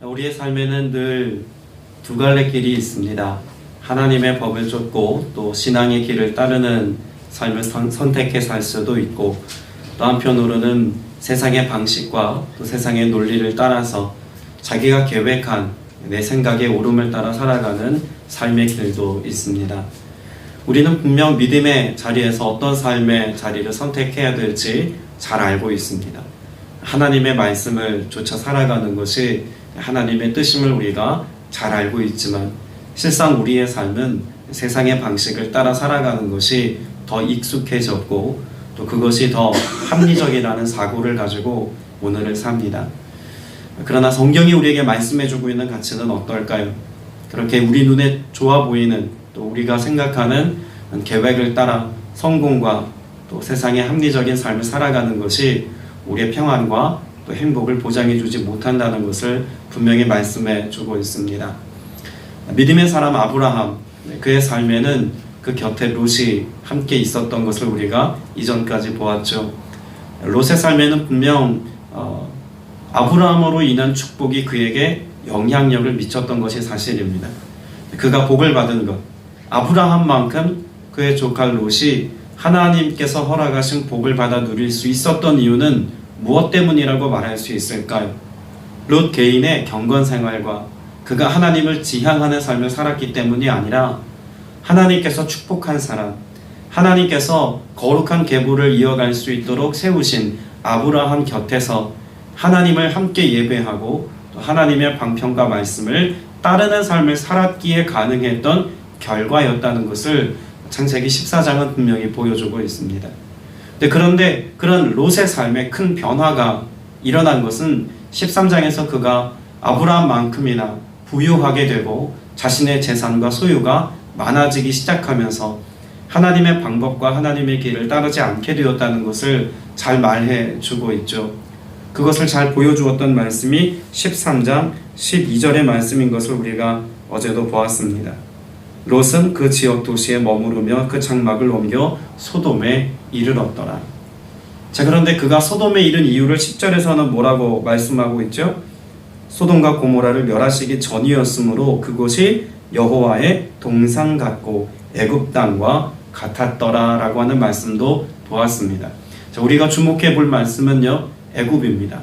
우리의 삶에는 늘 두 갈래 길이 있습니다. 하나님의 법을 쫓고 또 신앙의 길을 따르는 삶을 선택해 살 수도 있고, 또 한편으로는 세상의 방식과 또 세상의 논리를 따라서 자기가 계획한 내 생각의 오름을 따라 살아가는 삶의 길도 있습니다. 우리는 분명 믿음의 자리에서 어떤 삶의 자리를 선택해야 될지 잘 알고 있습니다. 하나님의 말씀을 쫓아 살아가는 것이 하나님의 뜻임을 우리가 잘 알고 있지만, 실상 우리의 삶은 세상의 방식을 따라 살아가는 것이 더 익숙해졌고, 또 그것이 더 합리적이라는 사고를 가지고 오늘을 삽니다. 그러나 성경이 우리에게 말씀해주고 있는 가치는 어떨까요? 그렇게 우리 눈에 좋아 보이는, 또 우리가 생각하는 계획을 따라 성공과 또 세상의 합리적인 삶을 살아가는 것이 우리의 평안과 또 행복을 보장해주지 못한다는 것을 분명히 말씀해주고 있습니다. 믿음의 사람 아브라함, 그의 삶에는 그 곁에 롯이 함께 있었던 것을 우리가 이전까지 보았죠. 롯의 삶에는 분명 아브라함으로 인한 축복이 그에게 영향력을 미쳤던 것이 사실입니다. 그가 복을 받은 것, 아브라함만큼 그의 조카 롯이 하나님께서 허락하신 복을 받아 누릴 수 있었던 이유는 무엇 때문이라고 말할 수 있을까요? 롯 개인의 경건 생활과 그가 하나님을 지향하는 삶을 살았기 때문이 아니라, 하나님께서 축복한 사람, 하나님께서 거룩한 계보를 이어갈 수 있도록 세우신 아브라함 곁에서 하나님을 함께 예배하고 또 하나님의 방편과 말씀을 따르는 삶을 살았기에 가능했던 결과였다는 것을 창세기 14장은 분명히 보여주고 있습니다. 그런데 그런 롯의 삶에 큰 변화가 일어난 것은 13장에서 그가 아브라함만큼이나 부유하게 되고 자신의 재산과 소유가 많아지기 시작하면서 하나님의 방법과 하나님의 길을 따르지 않게 되었다는 것을 잘 말해주고 있죠. 그것을 잘 보여주었던 말씀이 13장 12절의 말씀인 것을 우리가 어제도 보았습니다. 롯은 그 지역 도시에 머무르며 그 장막을 옮겨 소돔에 이르렀더라. 자, 그런데 그가 소돔에 이른 이유를 10절에서는 뭐라고 말씀하고 있죠? 소돔과 고모라를 멸하시기 전이었으므로 그곳이 여호와의 동상 같고 애굽 땅과 같았더라 라고 하는 말씀도 보았습니다. 자, 우리가 주목해 볼 말씀은요, 애굽입니다.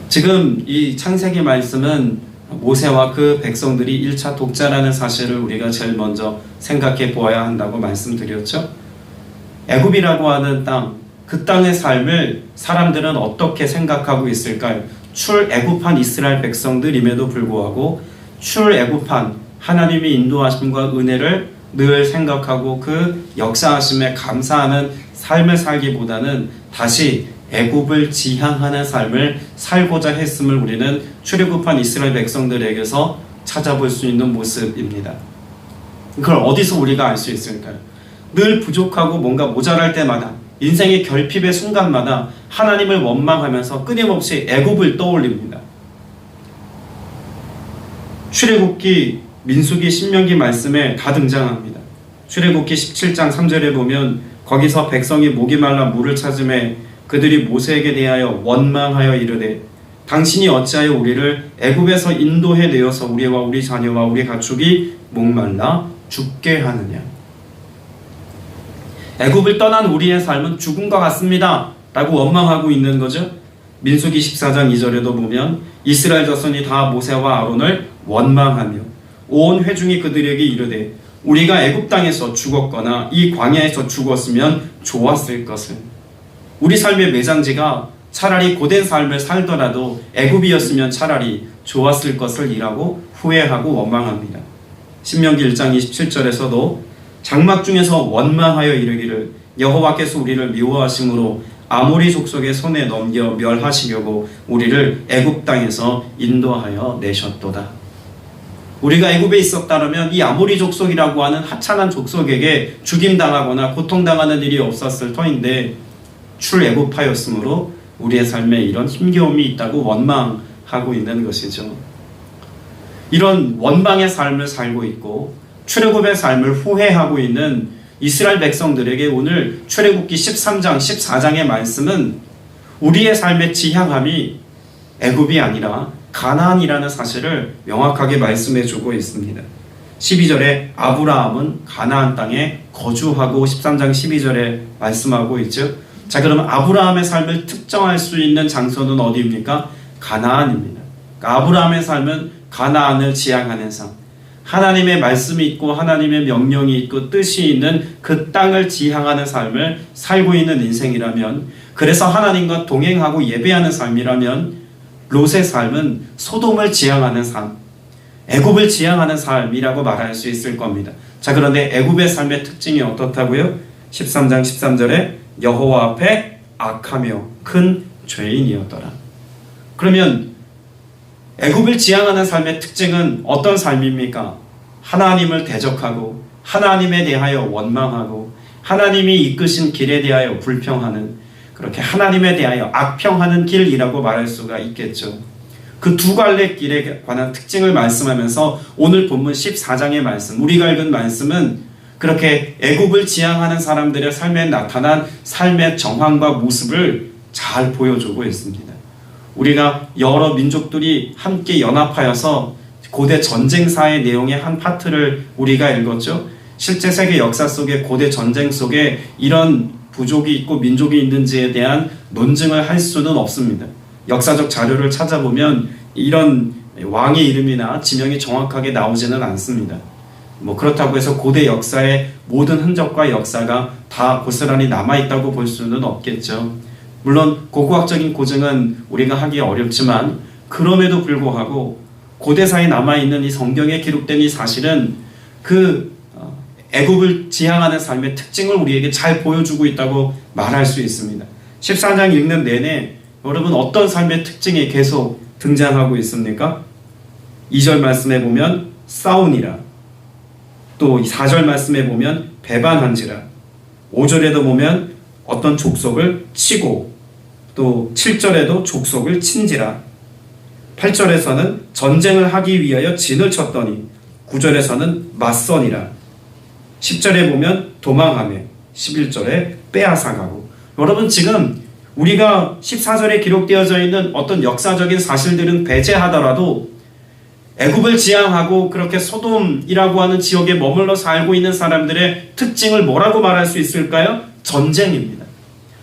지금 이 창세기 말씀은 모세와 그 백성들이 1차 독자라는 사실을 우리가 제일 먼저 생각해 보아야 한다고 말씀드렸죠. 애굽이라고 하는 땅, 그 땅의 삶을 사람들은 어떻게 생각하고 있을까요? 출애굽한 이스라엘 백성들임에도 불구하고 출애굽한 하나님의 인도하심과 은혜를 늘 생각하고 그 역사하심에 감사하는 삶을 살기보다는 다시 애굽을 지향하는 삶을 살고자 했음을 우리는 출애굽한 이스라엘 백성들에게서 찾아볼 수 있는 모습입니다. 그걸 어디서 우리가 알 수 있을까요? 늘 부족하고 뭔가 모자랄 때마다, 인생의 결핍의 순간마다 하나님을 원망하면서 끊임없이 애굽을 떠올립니다. 출애굽기, 민수기, 신명기 말씀에 다 등장합니다. 출애굽기 17장 3절에 보면 거기서 백성이 목이 말라 물을 찾음에 그들이 모세에게 대하여 원망하여 이르되 당신이 어찌하여 우리를 애굽에서 인도해 내어서 우리와 우리 자녀와 우리 가축이 목말라 죽게 하느냐. 애굽을 떠난 우리의 삶은 죽음과 같습니다 라고 원망하고 있는 거죠. 민수기 14장 2절에도 보면 이스라엘 자손이 다 모세와 아론을 원망하며 온 회중이 그들에게 이르되 우리가 애굽 땅에서 죽었거나 이 광야에서 죽었으면 좋았을 것을, 우리 삶의 매장지가 차라리 고된 삶을 살더라도 애굽이었으면 차라리 좋았을 것을 이라고 후회하고 원망합니다. 신명기 1장 27절에서도 장막 중에서 원망하여 이르기를 여호와께서 우리를 미워하심으로 아모리 족속의 손에 넘겨 멸하시려고 우리를 애굽 땅에서 인도하여 내셨도다. 우리가 애굽에 있었다면 이 아모리 족속이라고 하는 하찮은 족속에게 죽임당하거나 고통당하는 일이 없었을 터인데 출애굽하였으므로 우리의 삶에 이런 힘겨움이 있다고 원망하고 있는 것이죠. 이런 원망의 삶을 살고 있고 출애굽의 삶을 후회하고 있는 이스라엘 백성들에게 오늘 출애굽기 13장 14장의 말씀은 우리의 삶의 지향함이 애굽이 아니라 가나안이라는 사실을 명확하게 말씀해 주고 있습니다. 12절에 아브라함은 가나안 땅에 거주하고 13장 12절에 말씀하고 있죠. 자, 그러면 아브라함의 삶을 특정할 수 있는 장소는 어디입니까? 가나안입니다. 그러니까 아브라함의 삶은 가나안을 지향하는 삶, 하나님의 말씀이 있고 하나님의 명령이 있고 뜻이 있는 그 땅을 지향하는 삶을 살고 있는 인생이라면, 그래서 하나님과 동행하고 예배하는 삶이라면 롯의 삶은 소돔을 지향하는 삶, 애굽을 지향하는 삶이라고 말할 수 있을 겁니다. 자, 그런데 애굽의 삶의 특징이 어떻다고요? 13장 13절에 여호와 앞에 악하며 큰 죄인이었더라. 그러면 애굽을 지향하는 삶의 특징은 어떤 삶입니까? 하나님을 대적하고 하나님에 대하여 원망하고 하나님이 이끄신 길에 대하여 불평하는, 그렇게 하나님에 대하여 악평하는 길이라고 말할 수가 있겠죠. 그 두 갈래 길에 관한 특징을 말씀하면서 오늘 본문 14장의 말씀, 우리가 읽은 말씀은 그렇게 애굽을 지향하는 사람들의 삶에 나타난 삶의 정황과 모습을 잘 보여주고 있습니다. 우리가 여러 민족들이 함께 연합하여서 고대 전쟁사의 내용의 한 파트를 우리가 읽었죠. 실제 세계 역사 속에 고대 전쟁 속에 이런 부족이 있고 민족이 있는지에 대한 논증을 할 수는 없습니다. 역사적 자료를 찾아보면 이런 왕의 이름이나 지명이 정확하게 나오지는 않습니다. 그렇다고 해서 고대 역사의 모든 흔적과 역사가 다 고스란히 남아있다고 볼 수는 없겠죠. 물론 고고학적인 고증은 우리가 하기 어렵지만, 그럼에도 불구하고 고대사에 남아있는 이 성경에 기록된 이 사실은 그 애굽을 지향하는 삶의 특징을 우리에게 잘 보여주고 있다고 말할 수 있습니다. 14장 읽는 내내 여러분 어떤 삶의 특징이 계속 등장하고 있습니까? 2절 말씀에 보면 싸우니라, 또 4절 말씀에 보면 배반한지라, 5절에도 보면 어떤 족속을 치고, 또 7절에도 족속을 친지라, 8절에서는 전쟁을 하기 위하여 진을 쳤더니, 9절에서는 맞서니라, 10절에 보면 도망하며, 11절에 빼앗아가고. 여러분, 지금 우리가 14절에 기록되어져 있는 어떤 역사적인 사실들은 배제하더라도 애굽을 지향하고 그렇게 소돔이라고 하는 지역에 머물러 살고 있는 사람들의 특징을 뭐라고 말할 수 있을까요? 전쟁입니다.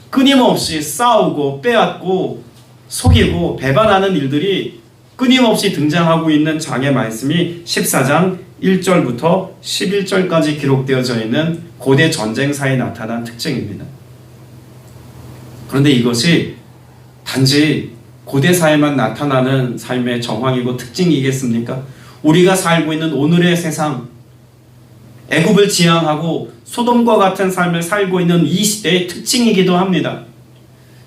끊임없이 싸우고 빼앗고 속이고 배반하는 일들이 끊임없이 등장하고 있는 장의 말씀이 14장 1절부터 11절까지 기록되어져 있는 고대 전쟁사에 나타난 특징입니다. 그런데 이것이 단지 고대사에만 나타나는 삶의 정황이고 특징이겠습니까? 우리가 살고 있는 오늘의 세상, 애굽을 지향하고 소돔과 같은 삶을 살고 있는 이 시대의 특징이기도 합니다.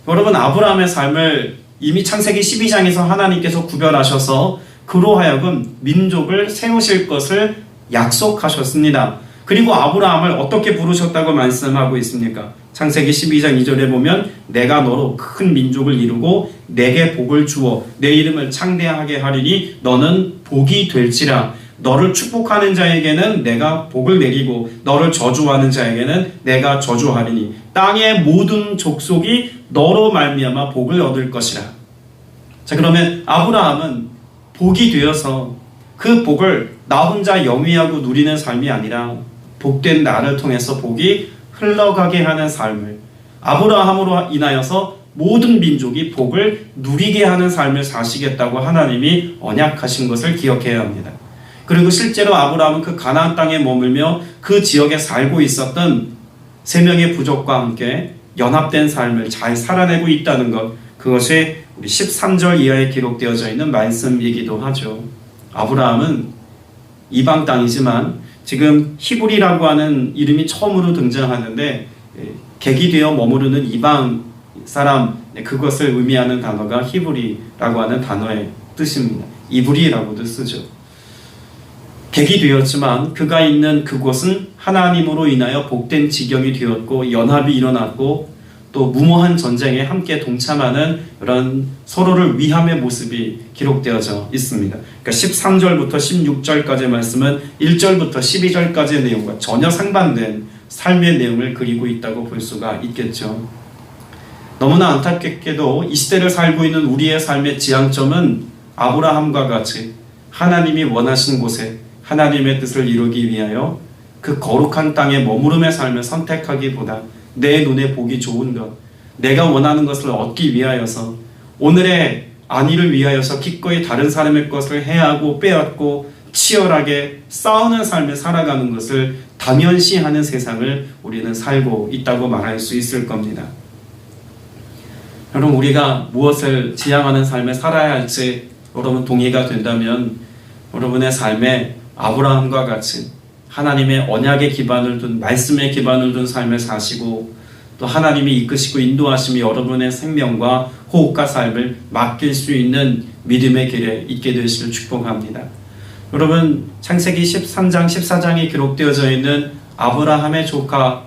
여러분, 아브라함의 삶을 이미 창세기 12장에서 하나님께서 구별하셔서 그로 하여금 민족을 세우실 것을 약속하셨습니다. 그리고 아브라함을 어떻게 부르셨다고 말씀하고 있습니까? 창세기 12장 2절에 보면 내가 너로 큰 민족을 이루고 내게 복을 주어 내 이름을 창대하게 하리니 너는 복이 될지라. 너를 축복하는 자에게는 내가 복을 내리고 너를 저주하는 자에게는 내가 저주하리니 땅의 모든 족속이 너로 말미암아 복을 얻을 것이라. 자, 그러면 아브라함은 복이 되어서 그 복을 나 혼자 영위하고 누리는 삶이 아니라 복된 나를 통해서 복이 흘러가게 하는 삶을, 아브라함으로 인하여서 모든 민족이 복을 누리게 하는 삶을 사시겠다고 하나님이 언약하신 것을 기억해야 합니다. 그리고 실제로 아브라함은 그 가나안 땅에 머물며 그 지역에 살고 있었던 세 명의 부족과 함께 연합된 삶을 잘 살아내고 있다는 것, 그것이 우리 13절 이하에 기록되어져 있는 말씀이기도 하죠. 아브라함은 이방 땅이지만 지금 히브리라고 하는 이름이 처음으로 등장하는데, 객이 되어 머무르는 이방 사람, 그것을 의미하는 단어가 히브리라고 하는 단어의 뜻입니다. 이브리라고도 쓰죠. 객이 되었지만 그가 있는 그곳은 하나님으로 인하여 복된 지경이 되었고 연합이 일어났고 또 무모한 전쟁에 함께 동참하는 그런 서로를 위함의 모습이 기록되어져 있습니다. 그러니까 13절부터 16절까지의 말씀은 1절부터 12절까지의 내용과 전혀 상반된 삶의 내용을 그리고 있다고 볼 수가 있겠죠. 너무나 안타깝게도 이 시대를 살고 있는 우리의 삶의 지향점은 아브라함과 같이 하나님이 원하신 곳에 하나님의 뜻을 이루기 위하여 그 거룩한 땅에 머무름의 삶을 선택하기보다 내 눈에 보기 좋은 것, 내가 원하는 것을 얻기 위하여서 오늘의 안위를 위하여서 기꺼이 다른 사람의 것을 해하고 빼앗고 치열하게 싸우는 삶을 살아가는 것을 당연시하는 세상을 우리는 살고 있다고 말할 수 있을 겁니다. 여러분, 우리가 무엇을 지향하는 삶을 살아야 할지 여러분 동의가 된다면 여러분의 삶에 아브라함과 같이 하나님의 언약에 기반을 둔, 말씀에 기반을 둔 삶을 사시고 또 하나님이 이끄시고 인도하심이 여러분의 생명과 호흡과 삶을 맡길 수 있는 믿음의 길에 있게 되시길 축복합니다. 여러분, 창세기 13장, 14장에 기록되어져 있는 아브라함의 조카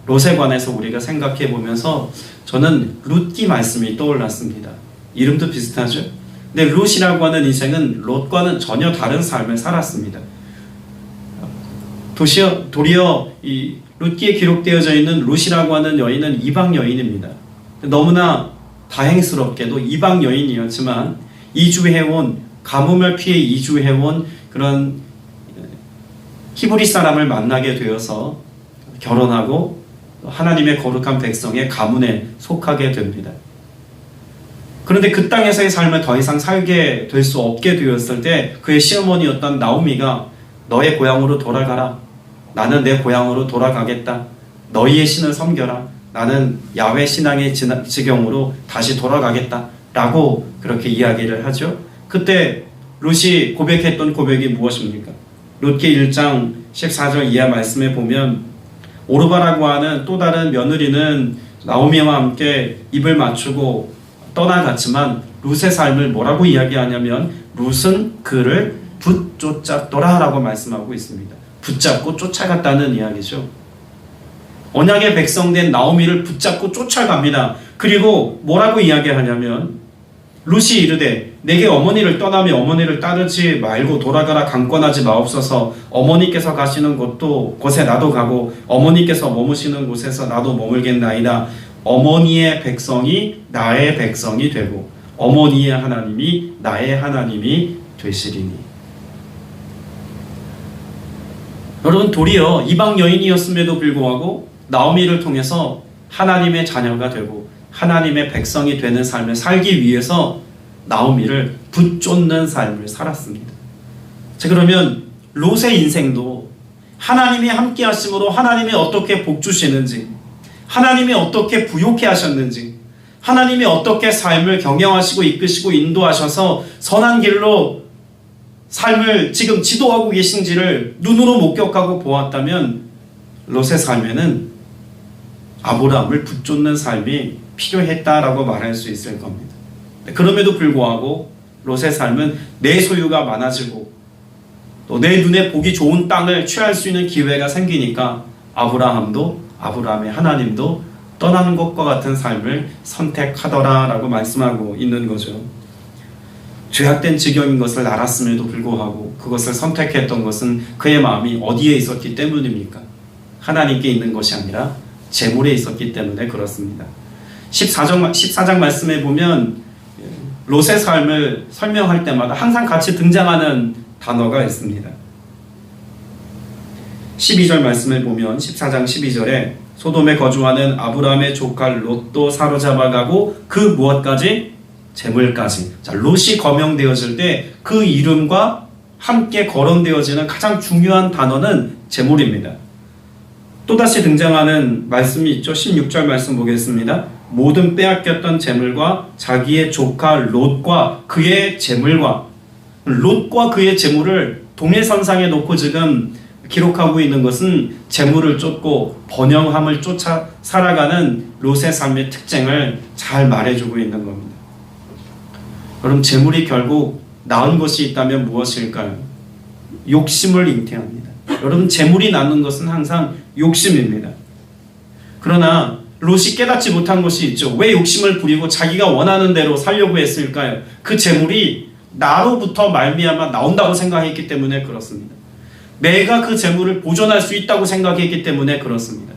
롯에 관해서 우리가 생각해 보면서 저는 룻기 말씀이 떠올랐습니다. 이름도 비슷하죠? 근데 룻이라고 하는 인생은 롯과는 전혀 다른 삶을 살았습니다. 도리어 이 룻기에 기록되어져 있는 룻이라고 하는 여인은 이방 여인입니다. 너무나 다행스럽게도 이방 여인이었지만 이주해온, 가뭄을 피해 이주해온 그런 히브리 사람을 만나게 되어서 결혼하고 하나님의 거룩한 백성의 가문에 속하게 됩니다. 그런데 그 땅에서의 삶을 더 이상 살게 될 수 없게 되었을 때 그의 시어머니였던 나오미가 너의 고향으로 돌아가라. 나는 내 고향으로 돌아가겠다. 너희의 신을 섬겨라. 나는 야훼 신앙의 지경으로 다시 돌아가겠다. 라고 그렇게 이야기를 하죠. 그때 룻이 고백했던 고백이 무엇입니까? 룻기 1장 14절 이하 말씀에 보면 오르바라고 하는 또 다른 며느리는 나오미와 함께 입을 맞추고 떠나갔지만 룻의 삶을 뭐라고 이야기하냐면 룻은 그를 붙쫓았더라 라고 말씀하고 있습니다. 붙잡고 쫓아갔다는 이야기죠. 언약의 백성된 나오미를 붙잡고 쫓아갑니다. 그리고 뭐라고 이야기하냐면 룻이 이르되 내게 어머니를 떠나며 어머니를 따르지 말고 돌아가라. 강권하지 마옵소서. 어머니께서 가시는 곳에 나도 가고 어머니께서 머무시는 곳에서 나도 머물겠나이다. 어머니의 백성이 나의 백성이 되고 어머니의 하나님이 나의 하나님이 되시리니. 여러분, 도리어 이방 여인이었음에도 불구하고 나오미를 통해서 하나님의 자녀가 되고 하나님의 백성이 되는 삶을 살기 위해서 나오미를 붙쫓는 삶을 살았습니다. 자, 그러면 롯의 인생도 하나님이 함께 하심으로 하나님이 어떻게 복 주시는지, 하나님이 어떻게 부욕해 하셨는지, 하나님이 어떻게 삶을 경영하시고 이끄시고 인도하셔서 선한 길로 삶을 지금 지도하고 계신지를 눈으로 목격하고 보았다면 롯의 삶에는 아브라함을 붙쫓는 삶이 필요했다라고 말할 수 있을 겁니다. 그럼에도 불구하고 롯의 삶은 내 소유가 많아지고 또 내 눈에 보기 좋은 땅을 취할 수 있는 기회가 생기니까 아브라함의 하나님도 떠나는 것과 같은 삶을 선택하더라라고 말씀하고 있는 거죠. 죄악된 지경인 것을 알았음에도 불구하고 그것을 선택했던 것은 그의 마음이 어디에 있었기 때문입니까? 하나님께 있는 것이 아니라 재물에 있었기 때문에 그렇습니다. 14장 말씀에 보면 롯의 삶을 설명할 때마다 항상 같이 등장하는 단어가 있습니다. 12절 말씀을 보면 14장 12절에 소돔에 거주하는 아브라함의 조카 롯도 사로잡아가고 그 무엇까지? 재물까지. 자, 롯이 거명되어질 때 그 이름과 함께 거론되어지는 가장 중요한 단어는 재물입니다. 또다시 등장하는 말씀이 있죠. 16절 말씀 보겠습니다. 모든 빼앗겼던 재물과 자기의 조카 롯과 그의 재물과 롯과 그의 재물을 동일선상에 놓고 지금 기록하고 있는 것은 재물을 쫓고 번영함을 쫓아 살아가는 롯의 삶의 특징을 잘 말해주고 있는 겁니다. 여러분, 재물이 결국 나은 것이 있다면 무엇일까요? 욕심을 잉태합니다. 여러분, 재물이 낳는 것은 항상 욕심입니다. 그러나 롯이 깨닫지 못한 것이 있죠. 왜 욕심을 부리고 자기가 원하는 대로 살려고 했을까요? 그 재물이 나로부터 말미암아 나온다고 생각했기 때문에 그렇습니다. 내가 그 재물을 보존할 수 있다고 생각했기 때문에 그렇습니다.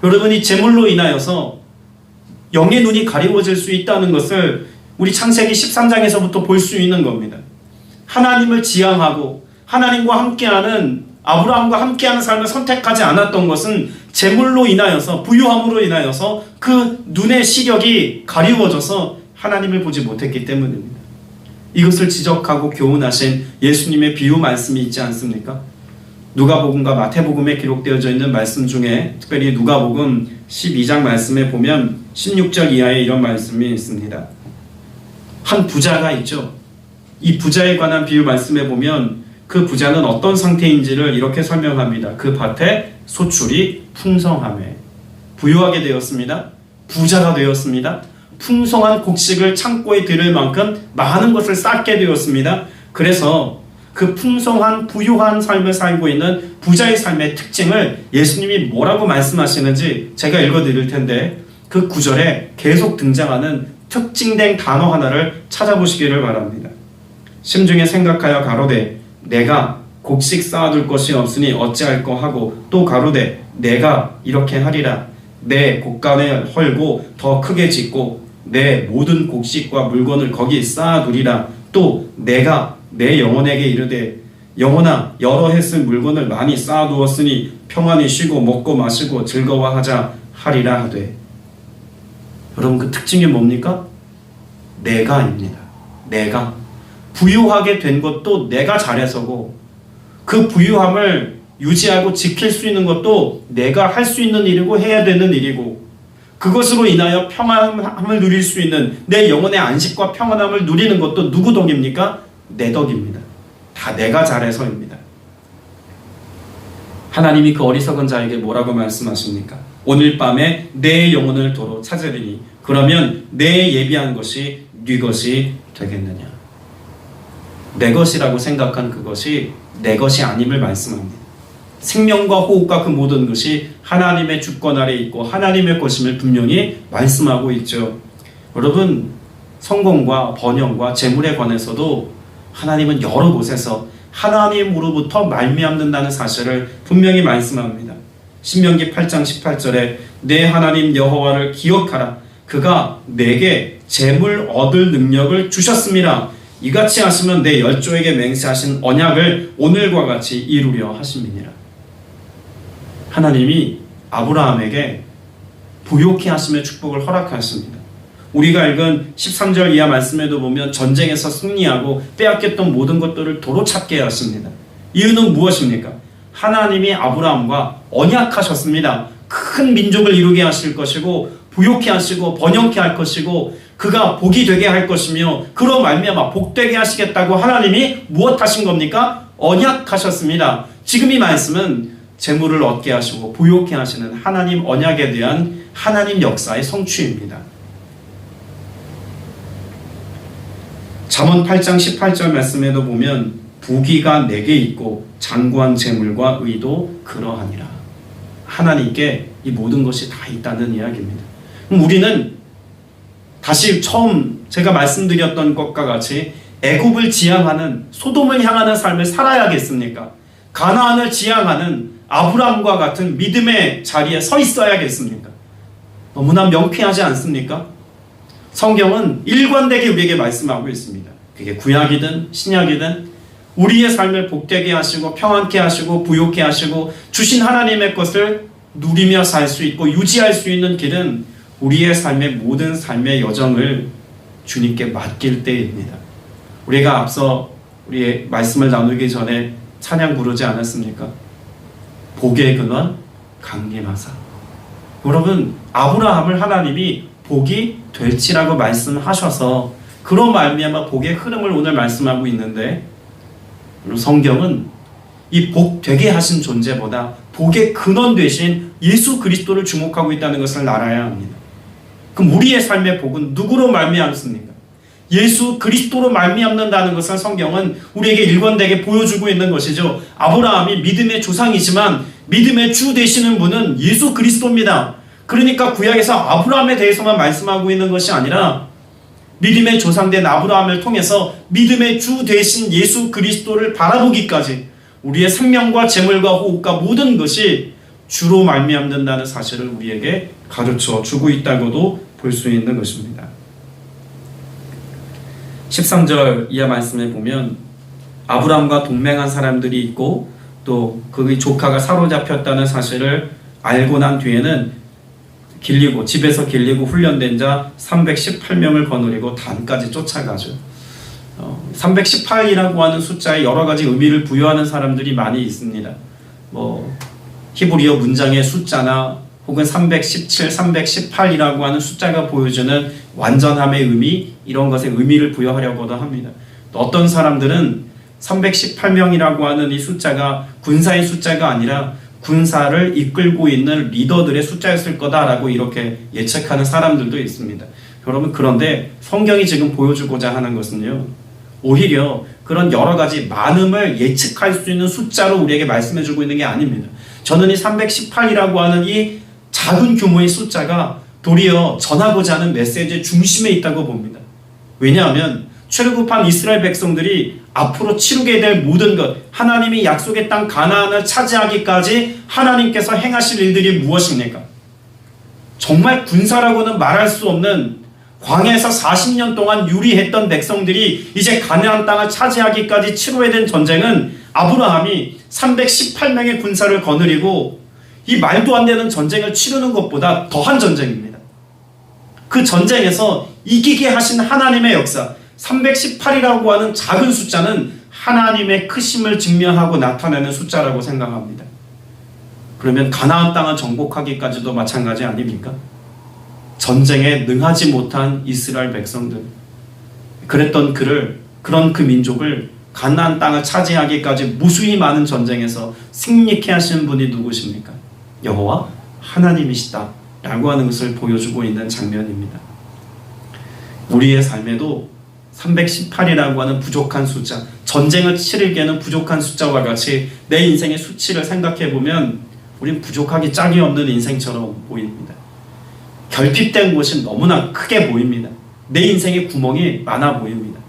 여러분, 이 재물로 인하여서 영의 눈이 가리워질 수 있다는 것을 우리 창세기 13장에서부터 볼 수 있는 겁니다. 하나님을 지향하고 하나님과 함께하는, 아브라함과 함께하는 삶을 선택하지 않았던 것은 재물로 인하여서, 부유함으로 인하여서 그 눈의 시력이 가리워져서 하나님을 보지 못했기 때문입니다. 이것을 지적하고 교훈하신 예수님의 비유 말씀이 있지 않습니까? 누가복음과 마태복음에 기록되어져 있는 말씀 중에 특별히 누가복음 12장 말씀에 보면 16절 이하에 이런 말씀이 있습니다. 한 부자가 있죠. 이 부자에 관한 비유 말씀에 보면 그 부자는 어떤 상태인지를 이렇게 설명합니다. 그 밭에 소출이 풍성하매 부유하게 되었습니다. 부자가 되었습니다. 풍성한 곡식을 창고에 들을 만큼 많은 것을 쌓게 되었습니다. 그래서 그 풍성한 부유한 삶을 살고 있는 부자의 삶의 특징을 예수님이 뭐라고 말씀하시는지 제가 읽어드릴 텐데, 그 구절에 계속 등장하는 특징된 단어 하나를 찾아보시기를 바랍니다. 심중에 생각하여 가로되 내가 곡식 쌓아둘 것이 없으니 어찌할꼬 하고, 또 가로되 내가 이렇게 하리라. 내 곡간을 헐고 더 크게 짓고 내 모든 곡식과 물건을 거기 쌓아두리라. 또 내가 내 영혼에게 이르되 영혼아, 여러 해 쓴 물건을 많이 쌓아두었으니 평안히 쉬고 먹고 마시고 즐거워하자 하리라 하되. 여러분, 그 특징이 뭡니까? 내가입니다. 내가. 부유하게 된 것도 내가 잘해서고, 그 부유함을 유지하고 지킬 수 있는 것도 내가 할 수 있는 일이고 해야 되는 일이고, 그것으로 인하여 평안함을 누릴 수 있는, 내 영혼의 안식과 평안함을 누리는 것도 누구 덕입니까? 내 덕입니다. 다 내가 잘해서입니다. 하나님이 그 어리석은 자에게 뭐라고 말씀하십니까? 오늘 밤에 내 영혼을 도로 찾으리니 그러면 내 예비한 것이 네 것이 되겠느냐. 내 것이라고 생각한 그것이 내 것이 아님을 말씀합니다. 생명과 호흡과 그 모든 것이 하나님의 주권 아래 있고 하나님의 것임을 분명히 말씀하고 있죠. 여러분, 성공과 번영과 재물에 관해서도 하나님은 여러 곳에서 하나님으로부터 말미암는다는 사실을 분명히 말씀합니다. 신명기 8장 18절에 내 하나님 여호와를 기억하라. 그가 내게 재물 얻을 능력을 주셨습니다. 이같이 하시면 내 열조에게 맹세하신 언약을 오늘과 같이 이루려 하심이니라. 하나님이 아브라함에게 부욕케 하심의 축복을 허락하십니다. 우리가 읽은 13절 이하 말씀에도 보면 전쟁에서 승리하고 빼앗겼던 모든 것들을 도로 찾게 하십니다. 이유는 무엇입니까? 하나님이 아브라함과 언약하셨습니다. 큰 민족을 이루게 하실 것이고 부욕케 하시고 번영케 할 것이고 그가 복이 되게 할 것이며 그로 말미암아 복되게 하시겠다고 하나님이 무엇하신 겁니까? 언약하셨습니다. 지금 이 말씀은 재물을 얻게 하시고 부욕케 하시는 하나님 언약에 대한 하나님 역사의 성취입니다. 잠언 8장 18절 말씀에도 보면 부귀가 내게 있고 장구한 재물과 의도 그러하니라. 하나님께 이 모든 것이 다 있다는 이야기입니다. 그럼 우리는 다시 처음 제가 말씀드렸던 것과 같이 애굽을 지향하는, 소돔을 향하는 삶을 살아야겠습니까? 가나안을 지향하는 아브라함과 같은 믿음의 자리에 서 있어야겠습니까? 너무나 명쾌하지 않습니까? 성경은 일관되게 우리에게 말씀하고 있습니다. 그게 구약이든 신약이든 우리의 삶을 복되게 하시고 평안케 하시고 부욕케 하시고 주신 하나님의 것을 누리며 살 수 있고 유지할 수 있는 길은 우리의 삶의 모든 삶의 여정을 주님께 맡길 때입니다. 우리가 앞서 우리의 말씀을 나누기 전에 찬양 부르지 않았습니까? 복의 근원 강림하사. 여러분, 아브라함을 하나님이 복이 될지라고 말씀하셔서 그런 말미암아 복의 흐름을 오늘 말씀하고 있는데, 성경은 이 복 되게 하신 존재보다 복의 근원 되신 예수 그리스도를 주목하고 있다는 것을 알아야 합니다. 그럼 우리의 삶의 복은 누구로 말미암습니까? 예수 그리스도로 말미암는다는 것을 성경은 우리에게 일관되게 보여주고 있는 것이죠. 아브라함이 믿음의 조상이지만 믿음의 주 되시는 분은 예수 그리스도입니다. 그러니까 구약에서 아브라함에 대해서만 말씀하고 있는 것이 아니라 믿음의 조상된 아브라함을 통해서 믿음의 주 되신 예수 그리스도를 바라보기까지 우리의 생명과 재물과 호흡과 모든 것이 주로 말미암는다는 사실을 우리에게 가르쳐 주고 있다고도 볼 수 있는 것입니다. 13절 이하 말씀에 보면 아브라함과 동맹한 사람들이 있고 또 그의 조카가 사로잡혔다는 사실을 알고 난 뒤에는 집에서 길리고 훈련된 자 318명을 거느리고 단까지 쫓아가죠. 318이라고 하는 숫자에 여러 가지 의미를 부여하는 사람들이 많이 있습니다. 히브리어 문장의 숫자나 혹은 317, 318이라고 하는 숫자가 보여주는 완전함의 의미, 이런 것에 의미를 부여하려고도 합니다. 또 어떤 사람들은 318명이라고 하는 이 숫자가 군사의 숫자가 아니라 군사를 이끌고 있는 리더들의 숫자였을 거다라고 이렇게 예측하는 사람들도 있습니다. 여러분, 그런데 성경이 지금 보여주고자 하는 것은요, 오히려 그런 여러 가지 많음을 예측할 수 있는 숫자로 우리에게 말씀해주고 있는 게 아닙니다. 저는 이 318이라고 하는 이 작은 규모의 숫자가 도리어 전하고자 하는 메시지의 중심에 있다고 봅니다. 왜냐하면 출애굽한 이스라엘 백성들이 앞으로 치르게 될 모든 것, 하나님이 약속의 땅 가나안을 차지하기까지 하나님께서 행하실 일들이 무엇입니까? 정말 군사라고는 말할 수 없는 광야에서 40년 동안 유리했던 백성들이 이제 가나안 땅을 차지하기까지 치러야 된 전쟁은 아브라함이 318명의 군사를 거느리고 이 말도 안 되는 전쟁을 치르는 것보다 더한 전쟁입니다. 그 전쟁에서 이기게 하신 하나님의 역사, 318이라고 하는 작은 숫자는 하나님의 크심을 증명하고 나타내는 숫자라고 생각합니다. 그러면 가나안 땅을 정복하기까지도 마찬가지 아닙니까? 전쟁에 능하지 못한 이스라엘 백성들, 그랬던 그런 그 민족을 가나안 땅을 차지하기까지 무수히 많은 전쟁에서 승리케 하신 분이 누구십니까? 여호와 하나님이시다 라고 하는 것을 보여주고 있는 장면입니다. 우리의 삶에도 318이라고 하는 부족한 숫자, 전쟁을 치르기에는 부족한 숫자와 같이 내 인생의 수치를 생각해보면 우린 부족하기 짝이 없는 인생처럼 보입니다. 결핍된 곳이 너무나 크게 보입니다. 내 인생에 구멍이 많아 보입니다.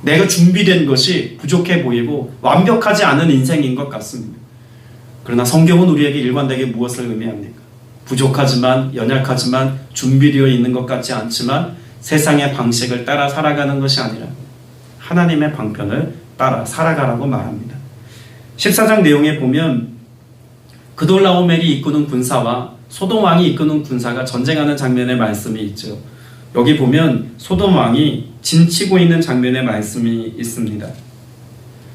내가 준비된 것이 부족해 보이고 완벽하지 않은 인생인 것 같습니다. 그러나 성경은 우리에게 일관되게 무엇을 의미합니까? 부족하지만, 연약하지만, 준비되어 있는 것 같지 않지만 세상의 방식을 따라 살아가는 것이 아니라 하나님의 방편을 따라 살아가라고 말합니다. 14장 내용에 보면 그돌라오멜이 이끄는 군사와 소돔 왕이 이끄는 군사가 전쟁하는 장면의 말씀이 있죠. 여기 보면 소돔 왕이 진치고 있는 장면의 말씀이 있습니다.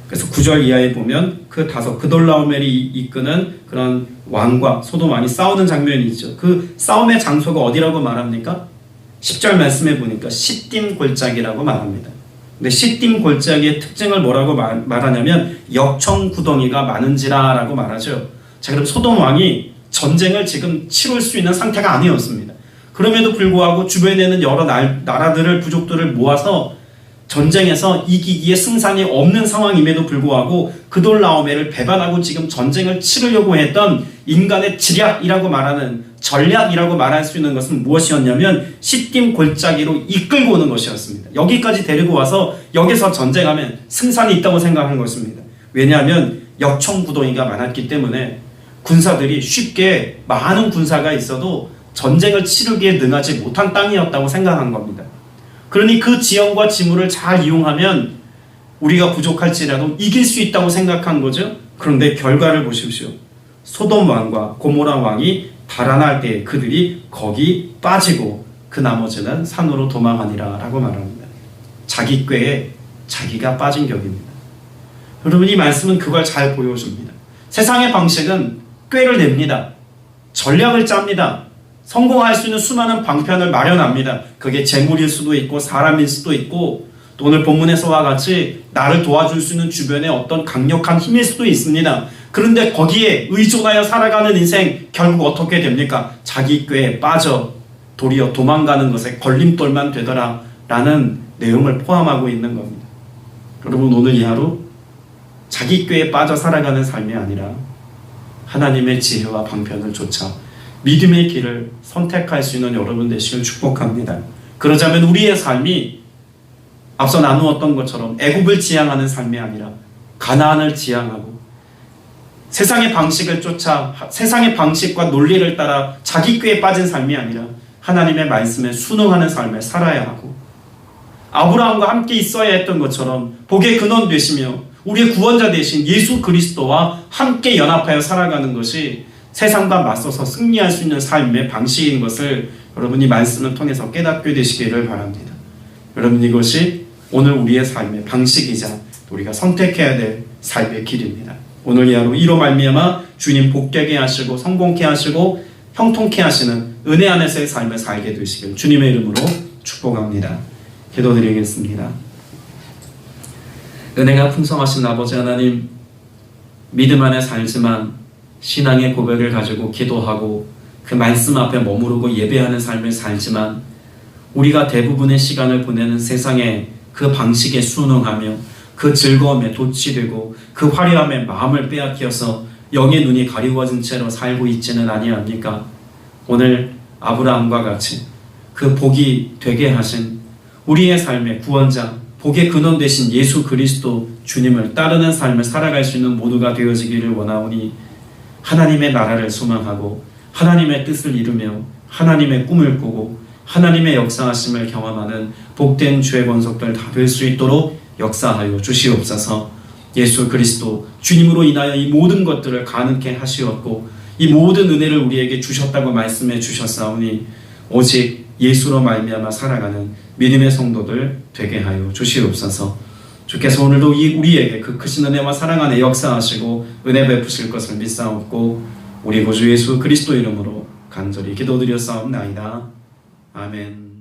그래서 9절 이하에 보면 그돌라오멜이 이끄는 그런 왕과 소돔 왕이 싸우는 장면이 있죠. 그 싸움의 장소가 어디라고 말합니까? 10절 말씀에 보니까 시딤 골짜기라고 말합니다. 근데 시딤 골짜기의 특징을 뭐라고 말하냐면 역청 구덩이가 많은지라 라고 말하죠. 자, 그럼 소돔 왕이 전쟁을 지금 치룰 수 있는 상태가 아니었습니다. 그럼에도 불구하고 주변에는 여러 나라들을, 부족들을 모아서 전쟁에서 이기기에 승산이 없는 상황임에도 불구하고 그돌라오멜을 배반하고 지금 전쟁을 치르려고 했던 인간의 지략이라고 말하는, 전략이라고 말할 수 있는 것은 무엇이었냐면 시딤 골짜기로 이끌고 오는 것이었습니다. 여기까지 데리고 와서 여기서 전쟁하면 승산이 있다고 생각한 것입니다. 왜냐하면 역청 구덩이가 많았기 때문에 군사들이 쉽게, 많은 군사가 있어도 전쟁을 치르기에 능하지 못한 땅이었다고 생각한 겁니다. 그러니 그 지형과 지물을 잘 이용하면 우리가 부족할지라도 이길 수 있다고 생각한 거죠. 그런데 결과를 보십시오. 소돔 왕과 고모라 왕이 달아날 때 그들이 거기 빠지고 그 나머지는 산으로 도망하니라 라고 말합니다. 자기 꾀에 자기가 빠진 격입니다. 여러분, 이 말씀은 그걸 잘 보여줍니다. 세상의 방식은 꾀를 냅니다. 전략을 짭니다. 성공할 수 있는 수많은 방편을 마련합니다. 그게 재물일 수도 있고 사람일 수도 있고 또 오늘 본문에서와 같이 나를 도와줄 수 있는 주변의 어떤 강력한 힘일 수도 있습니다. 그런데 거기에 의존하여 살아가는 인생 결국 어떻게 됩니까? 자기 꾀에 빠져 도리어 도망가는 것에 걸림돌만 되더라 라는 내용을 포함하고 있는 겁니다. 여러분, 오늘 이 하루 자기 꾀에 빠져 살아가는 삶이 아니라 하나님의 지혜와 방편을 쫓아 믿음의 길을 선택할 수 있는 여러분 되시길 축복합니다. 그러자면 우리의 삶이 앞서 나누었던 것처럼 애굽을 지향하는 삶이 아니라 가나안을 지향하고 세상의 방식을 쫓아 세상의 방식과 논리를 따라 자기 꾀에 빠진 삶이 아니라 하나님의 말씀에 순응하는 삶을 살아야 하고, 아브라함과 함께 있어야 했던 것처럼 복의 근원 되시며 우리의 구원자 되신 예수 그리스도와 함께 연합하여 살아가는 것이 세상과 맞서서 승리할 수 있는 삶의 방식인 것을 여러분이 말씀을 통해서 깨닫게 되시기를 바랍니다. 여러분, 이것이 오늘 우리의 삶의 방식이자 우리가 선택해야 될 삶의 길입니다. 오늘 이 하루 이로 말미암아 주님 복되게 하시고 성공케 하시고 형통케 하시는 은혜 안에서의 삶을 살게 되시길 주님의 이름으로 축복합니다. 기도드리겠습니다. 은혜가 풍성하신 아버지 하나님, 믿음 안에 살지만 신앙의 고백을 가지고 기도하고 그 말씀 앞에 머무르고 예배하는 삶을 살지만 우리가 대부분의 시간을 보내는 세상에 그 방식에 순응하며 그 즐거움에 도취되고 그 화려함에 마음을 빼앗겨서 영의 눈이 가리워진 채로 살고 있지는 아니합니까? 오늘 아브라함과 같이 그 복이 되게 하신 우리의 삶의 구원자, 복의 근원 되신 예수 그리스도 주님을 따르는 삶을 살아갈 수 있는 모두가 되어지기를 원하오니 하나님의 나라를 소망하고 하나님의 뜻을 이루며 하나님의 꿈을 꾸고 하나님의 역사하심을 경험하는 복된 주의 권속들 다 될 수 있도록 역사하여 주시옵소서. 예수 그리스도 주님으로 인하여 이 모든 것들을 가능케 하시었고 이 모든 은혜를 우리에게 주셨다고 말씀해 주셨사오니 오직 예수로 말미암아 살아가는 믿음의 성도들 되게 하여 주시옵소서. 주께서 오늘도 우리에게 그 크신 은혜와 사랑 안에 역사하시고 은혜 베푸실 것을 믿사옵고 우리 구주 예수 그리스도 이름으로 간절히 기도드렸사옵나이다. 아멘.